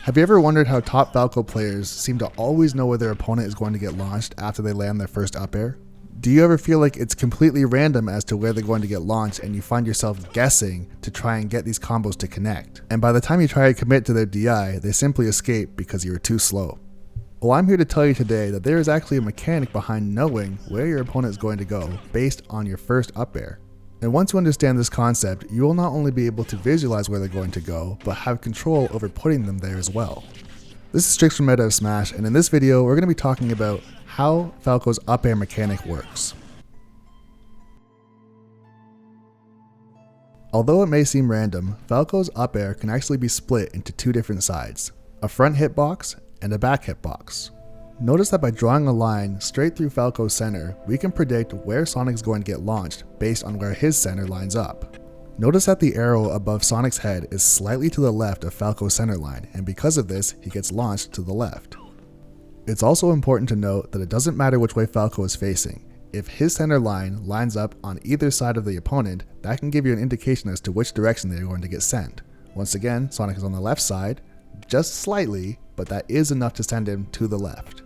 Have you ever wondered how top Falco players seem to always know where their opponent is going to get launched after they land their first up air? Do you ever feel like it's completely random as to where they're going to get launched and you find yourself guessing to try and get these combos to connect? And by the time you try to commit to their DI, they simply escape because you were too slow. Well, I'm here to tell you today that there is actually a mechanic behind knowing where your opponent is going to go based on your first up air. And once you understand this concept, you will not only be able to visualize where they're going to go, but have control over putting them there as well. This is Trixx from Meta of Smash, and in this video we're going to be talking about how Falco's up air mechanic works. Although it may seem random, Falco's up air can actually be split into two different sides, a front hitbox and a back hitbox. Notice that by drawing a line straight through Falco's center, we can predict where Sonic's going to get launched based on where his center lines up. Notice that the arrow above Sonic's head is slightly to the left of Falco's center line, and because of this, he gets launched to the left. It's also important to note that it doesn't matter which way Falco is facing. If his center line lines up on either side of the opponent, that can give you an indication as to which direction they're going to get sent. Once again, Sonic is on the left side, just slightly, but that is enough to send him to the left.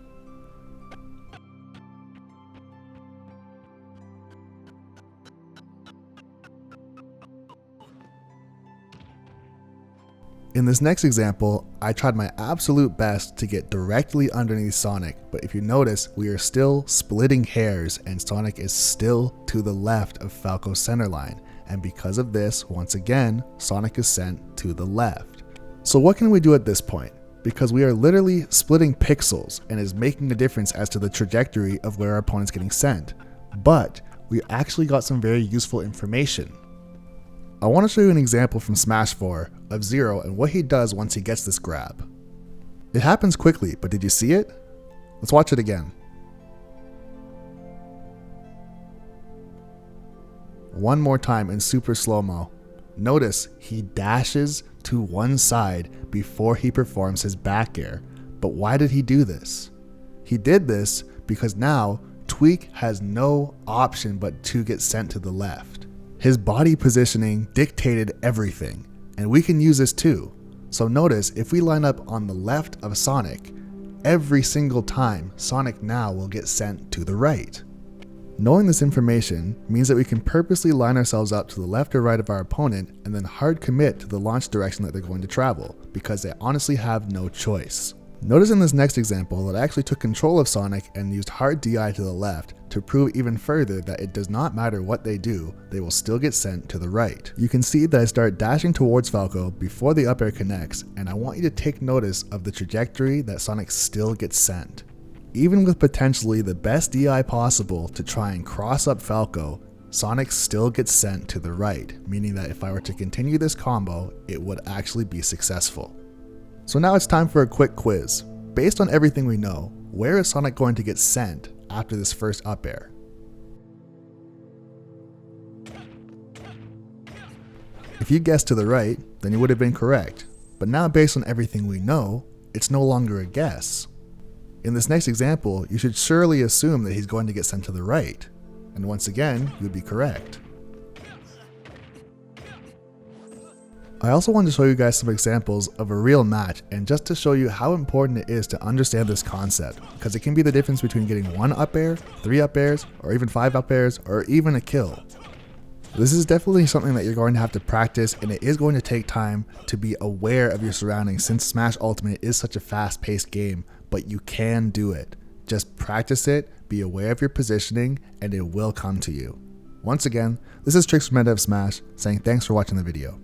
In this next example, I tried my absolute best to get directly underneath Sonic, but if you notice, we are still splitting hairs and Sonic is still to the left of Falco's center line. And because of this, once again, Sonic is sent to the left. So what can we do at this point? Because we are literally splitting pixels and is making a difference as to the trajectory of where our opponent's getting sent. But we actually got some very useful information. I want to show you an example from Smash 4 of Zero and what he does once he gets this grab. It happens quickly, but did you see it? Let's watch it again. One more time in super slow-mo. Notice he dashes to one side before he performs his back air. But why did he do this? He did this because now Trixx has no option but to get sent to the left. His body positioning dictated everything, and we can use this too. So notice if we line up on the left of Sonic, every single time Sonic now will get sent to the right. Knowing this information means that we can purposely line ourselves up to the left or right of our opponent and then hard commit to the launch direction that they're going to travel, because they honestly have no choice. Notice in this next example that I actually took control of Sonic and used hard DI to the left to prove even further that it does not matter what they do, they will still get sent to the right. You can see that I start dashing towards Falco before the up air connects, and I want you to take notice of the trajectory that Sonic still gets sent. Even with potentially the best DI possible to try and cross up Falco, Sonic still gets sent to the right, meaning that if I were to continue this combo, it would actually be successful. So now it's time for a quick quiz. Based on everything we know, where is Sonic going to get sent after this first up air? If you guessed to the right, then you would have been correct. But now based on everything we know, it's no longer a guess. In this next example, you should surely assume that he's going to get sent to the right. And once again, you would be correct. I also wanted to show you guys some examples of a real match, and just to show you how important it is to understand this concept, because it can be the difference between getting 1 up air, 3 up airs, or even 5 up airs, or even a kill. This is definitely something that you're going to have to practice, and it is going to take time to be aware of your surroundings since Smash Ultimate is such a fast-paced game, but you can do it. Just practice it, be aware of your positioning, and it will come to you. Once again, this is Trixx from Meta of Smash saying thanks for watching the video.